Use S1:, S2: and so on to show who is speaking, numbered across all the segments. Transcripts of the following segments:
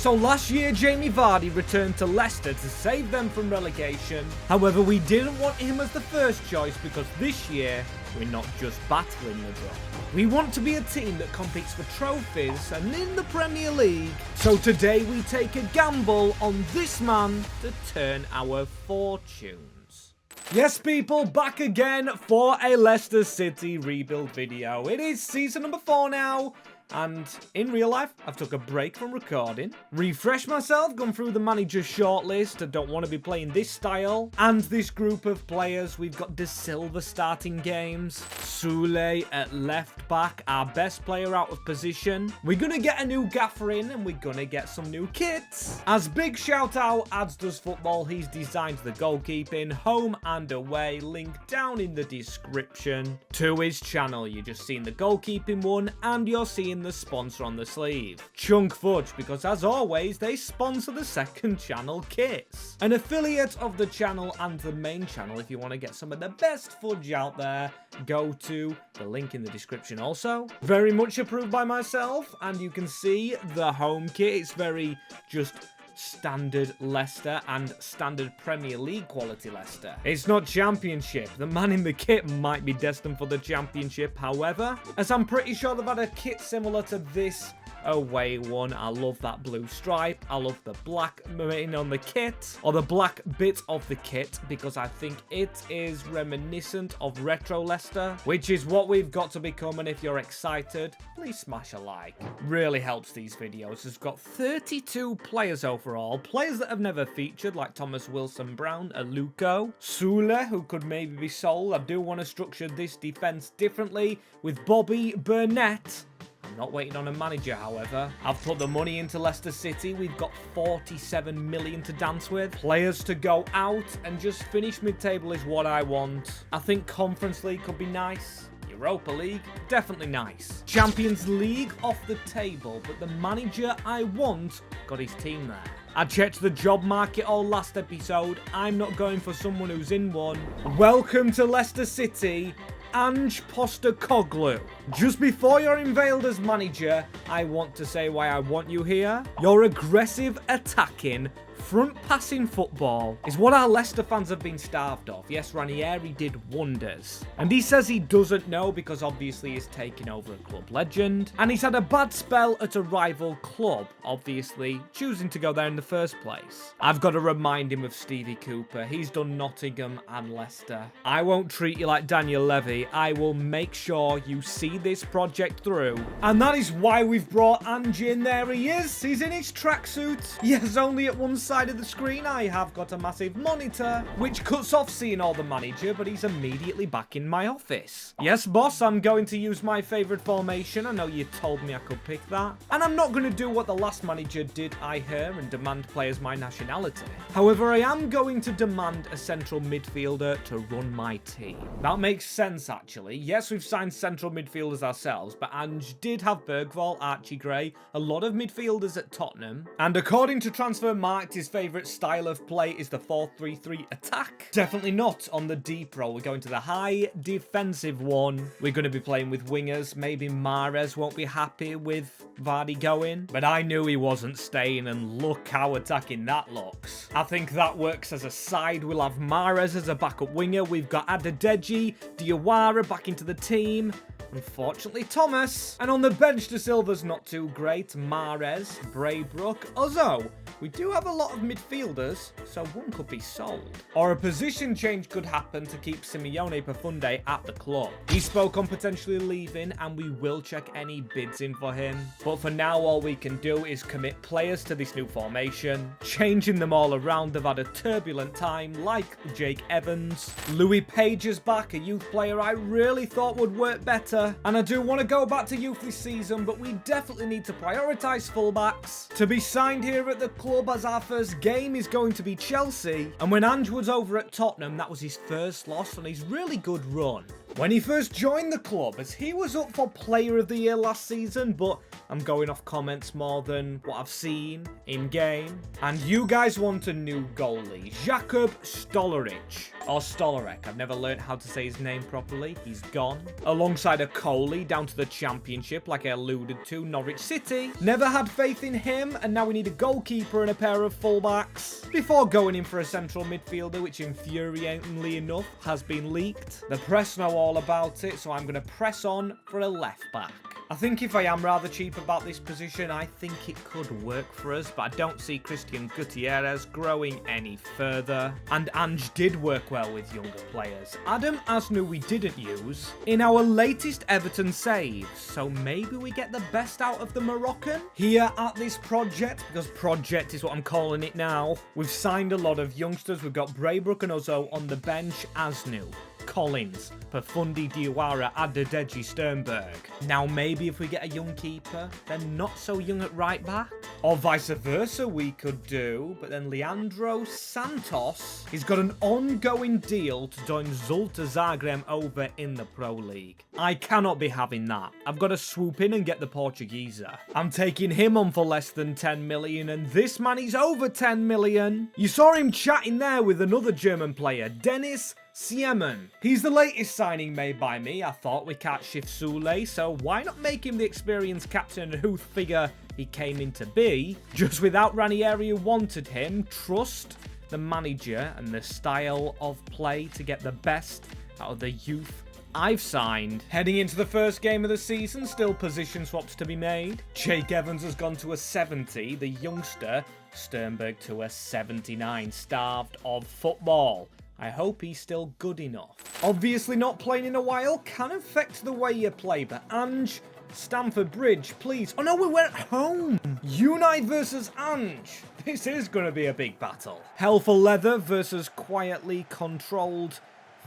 S1: So last year, Jamie Vardy returned to Leicester to save them from relegation. However, we didn't want him as the first choice because this year, we're not just battling the drop. We want to be a team that competes for trophies and in the Premier League. So today we take a gamble on this man to turn our fortunes. Yes, people, back again for a Leicester City rebuild video. It is season number 4 now. And in real life, I've took a break from recording, refreshed myself, gone through the manager's shortlist. I don't want to be playing this style. And this group of players, we've got De Silva starting games, Sule at left back, our best player out of position. We're going to get a new gaffer in and we're going to get some new kits. As big shout out, adsdoesfootball, he's designed the goalkeeping, home and away, link down in the description to his channel. You're just seeing the goalkeeping one and you're seeing the sponsor on the sleeve, Chunk Fudge, because as always they sponsor the second channel kits, an affiliate of the channel and the main channel. If you want to get some of the best fudge out there, go to the link in the description. Also very much approved by myself, and you can see the home kit. It's very just standard Leicester and standard Premier League quality Leicester. It's not Championship. The man in the kit might be destined for the Championship, however, as I'm pretty sure they've had a kit similar to this away one. I love that blue stripe. I love the black main on the kit, or the black bit of the kit, because I think it is reminiscent of retro Leicester, which is what we've got to become. And if you're excited, please smash a like. Really helps these videos. It's got 32 players overall, players that have never featured like Thomas Wilson-Brown, Aluko, Sule, who could maybe be sold. I do want to structure this defense differently with Bobby Burnett. I'm not waiting on a manager, however. I've put the money into Leicester City. We've got 47 million to dance with. Players to go out, and just finish mid-table is what I want. I think Conference League could be nice. Europa League, definitely nice. Champions League off the table, but the manager I want got his team there. I checked the job market all last episode. I'm not going for someone who's in one. Welcome to Leicester City, Ange Postecoglou. Just before you're unveiled as manager, I want to say why I want you here. Your aggressive, attacking, front-passing football is what our Leicester fans have been starved of. Yes, Ranieri did wonders. And he says he doesn't know because obviously he's taken over a club legend. And he's had a bad spell at a rival club, obviously choosing to go there in the first place. I've got to remind him of Stevie Cooper. He's done Nottingham and Leicester. I won't treat you like Daniel Levy. I will make sure you see this project through. And that is why we've brought Ange in. There he is. He's in his tracksuit. Yes, only at one side of the screen I have got a massive monitor, which cuts off seeing all the manager, but he's immediately back in my office. Yes, boss, I'm going to use my favorite formation. I know you told me I could pick that. And I'm not going to do what the last manager did, I hear, and demand players my nationality. However, I am going to demand a central midfielder to run my team. That makes sense, actually. Yes, we've signed central midfielders ourselves, but Ange did have Bergvall, Archie Gray, a lot of midfielders at Tottenham. And according to Transfermarkt, his favourite style of play is the 4-3-3 attack. Definitely not on the deep role. We're going to the high defensive one. We're going to be playing with wingers. Maybe Mahrez won't be happy with Vardy going, but I knew he wasn't staying, and look how attacking that looks. I think that works as a side. We'll have Mahrez as a backup winger. We've got Adedeji, Diawara back into the team. Unfortunately, Thomas. And on the bench, De Silva's not too great. Mahrez, Braybrook, Ozzo. We do have a lot of midfielders, so one could be sold. Or a position change could happen to keep Simeone Profunde at the club. He spoke on potentially leaving, and we will check any bids in for him. But for now, all we can do is commit players to this new formation, changing them all around. They've had a turbulent time, like Jake Evans. Louis Page is back, a youth player I really thought would work better. And I do want to go back to youth this season, but we definitely need to prioritise fullbacks. To be signed here at the club as our first game is going to be Chelsea. And when Ange was over at Tottenham, that was his first loss on his really good run. when he first joined the club, as he was up for Player of the Year last season, but I'm going off comments more than what I've seen in-game. And you guys want a new goalie, Jakub Stolaric, or Stolarek. I've never learned how to say his name properly. He's gone. Alongside a Coley down to the Championship, like I alluded to, Norwich City. Never had faith in him, and now we need a goalkeeper and a pair of fullbacks. Before going in for a central midfielder, which infuriatingly enough has been leaked. The press know all about it, so I'm going to press on for a left back. I think if I am rather cheap about this position, I think it could work for us, but I don't see Christian Gutierrez growing any further. And Ange did work well with younger players. Adam Asnu we didn't use in our latest Everton save, so maybe we get the best out of the Moroccan here at this project, because project is what I'm calling it now. We've signed a lot of youngsters. We've got Braybrook and Ozzo on the bench. Asnu, Collins, Perfundi, Diawara, Adedeji, Sternberg. Now maybe if we get a young keeper, then not so young at right back. Or vice versa we could do, but then Leandro Santos, he's got an ongoing deal to join Zulta Zagreb over in the Pro League. I cannot be having that. I've got to swoop in and get the Portugueser. I'm taking him on for less than 10 million, and this man is over 10 million. You saw him chatting there with another German player, Dennis Siemen. He's the latest signing made by me. I thought we can't shift Sule, so why not make him the experienced captain and who figure he came in to be? Just without Ranieri who wanted him, trust the manager and the style of play to get the best out of the youth I've signed. Heading into the first game of the season, still position swaps to be made. Jake Evans has gone to a 70, the youngster Sternberg to a 79, starved of football. I hope he's still good enough. Obviously not playing in a while can affect the way you play, but Ange, Stamford Bridge, please. Oh no, we went home. Unai versus Ange. This is going to be a big battle. Hell for Leather versus quietly controlled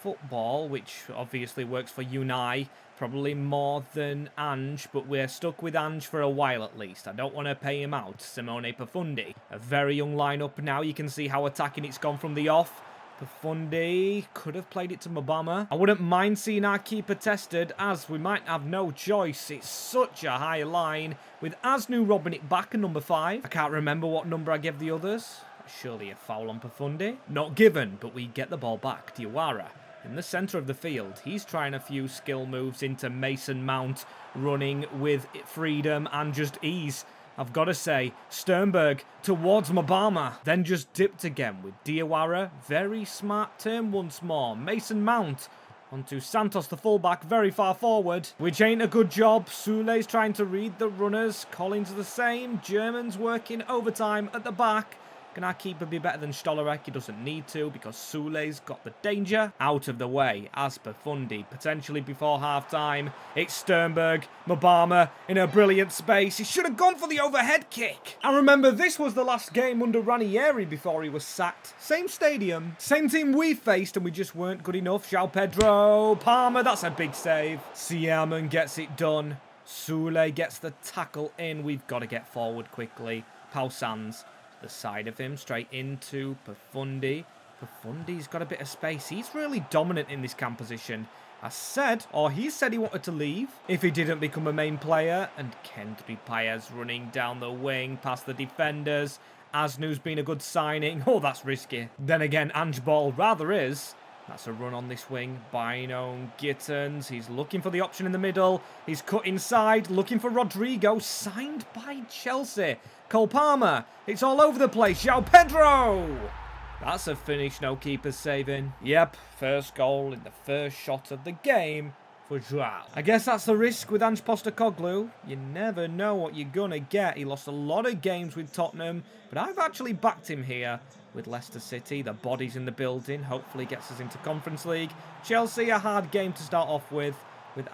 S1: football, which obviously works for Unai. Probably more than Ange, but we're stuck with Ange for a while at least. I don't want to pay him out. Simone Perfundi. A very young lineup now. You can see how attacking it's gone from the off. Perfundi could have played it to Mabama. I wouldn't mind seeing our keeper tested, as we might have no choice. It's such a high line, with Asnu robbing it back at number 5. I can't remember what number I gave the others. Surely a foul on Perfundi. Not given, but we get the ball back. Diawara in the centre of the field. He's trying a few skill moves into Mason Mount, running with freedom and just ease. I've got to say, Sternberg towards Mabama, then just dipped again with Diawara. Very smart turn once more. Mason Mount onto Santos, the fullback, very far forward, which ain't a good job. Sule's trying to read the runners. Collins the same. Germans working overtime at the back. Can our keeper be better than Stolarek? He doesn't need to, because Sule's got the danger out of the way. As Perfundi, potentially before half-time. It's Sternberg, Mabama in a brilliant space. He should have gone for the overhead kick. And remember, this was the last game under Ranieri before he was sacked. Same stadium, same team we faced, and we just weren't good enough. João Pedro, Palmer, that's a big save. Siamen gets it done. Sule gets the tackle in. We've got to get forward quickly. Pau Sanz. The side of him, straight into Perfundi. Perfundi's got a bit of space. He's really dominant in this cam position. I said, or he said he wanted to leave if he didn't become a main player. And Kendry Paez running down the wing past the defenders. Asnu's been a good signing. Oh, that's risky. Then again, Ange ball rather is. That's a run on this wing. Bino Gittens. He's looking for the option in the middle. He's cut inside, looking for Rodrigo. Signed by Chelsea. Cole Palmer. It's all over the place. João Pedro. That's a finish, no keeper saving. Yep, first goal in the first shot of the game for João. I guess that's the risk with Ange Postecoglou. You never know what you're going to get. He lost a lot of games with Tottenham, but I've actually backed him here with Leicester City. The body's in the building. Hopefully gets us into Conference League. Chelsea, a hard game to start off with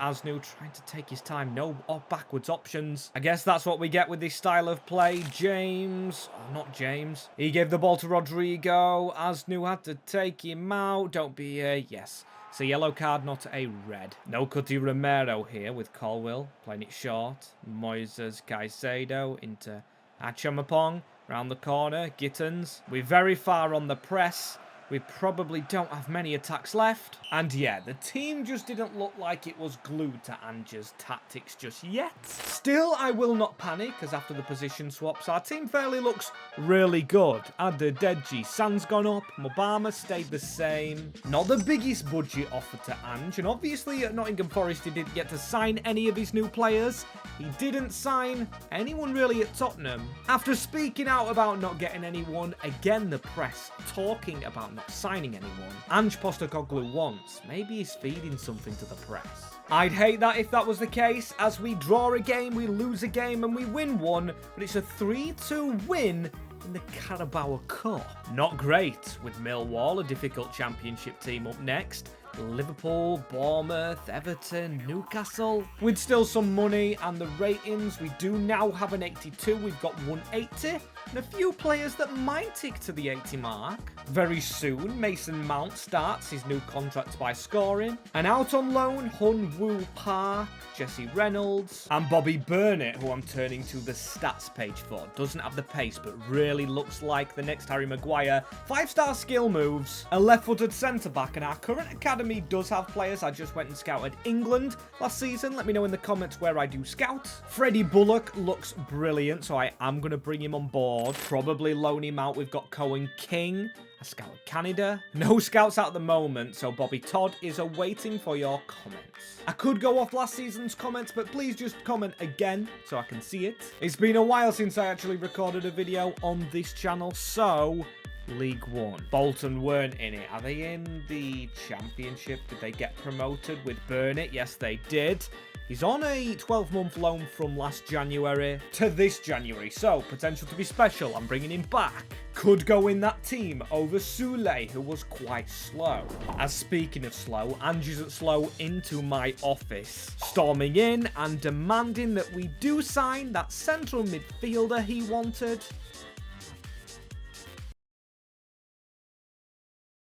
S1: Asnu trying to take his time. No backwards options. I guess that's what we get with this style of play. James. Oh, not James. He gave the ball to Rodrigo. Asnu had to take him out. Don't be a... Yes. It's a yellow card, not a red. No Cuti Romero here with Colwill. Playing it short. Moises Caicedo into Achamapong. Round the corner. Gittens. We're very far on the press. We probably don't have many attacks left. And yeah, the team just didn't look like it was glued to Ange's tactics just yet. Still, I will not panic, as after the position swaps, our team fairly looks really good. Adobe, San's gone up, Mobama stayed the same. Not the biggest budget offer to Ange, and obviously at Nottingham Forest he didn't get to sign any of his new players. He didn't sign anyone really at Tottenham. After speaking out about not getting anyone, again the press talking about not signing anyone, Ange Postecoglou wants. Maybe he's feeding something to the press. I'd hate that if that was the case, as we draw a game, we lose a game, and we win one, but it's a 3-2 win in the Carabao Cup. Not great, with Millwall, a difficult championship team, up next. Liverpool, Bournemouth, Everton, Newcastle. With still some money and the ratings, we do now have an 82. We've got 180 and a few players that might tick to the 80 mark. Very soon, Mason Mount starts his new contract by scoring. And out on loan, Hun Woo Park, Jesse Reynolds, and Bobby Burnett, who I'm turning to the stats page for. Doesn't have the pace, but really looks like the next Harry Maguire. 5-star skill moves, a left-footed centre-back, and our current academy does have players. I just went and scouted England last season. Let me know in the comments where I do scout. Freddie Bullock looks brilliant, so I am going to bring him on board. Probably loan him out. We've got Cohen King. I scouted Canada. No scouts out at the moment, so Bobby Todd is awaiting for your comments. I could go off last season's comments, but please just comment again so I can see it. It's been a while since I actually recorded a video on this channel, so League One. Bolton weren't in it. Are they in the Championship? Did they get promoted with Burnett? Yes, they did. He's on a 12-month loan from last January to this January, so potential to be special. I'm bringing him back. Could go in that team over Sule, who was quite slow. As speaking of slow, Ange isn't slow into my office, storming in and demanding that we do sign that central midfielder he wanted.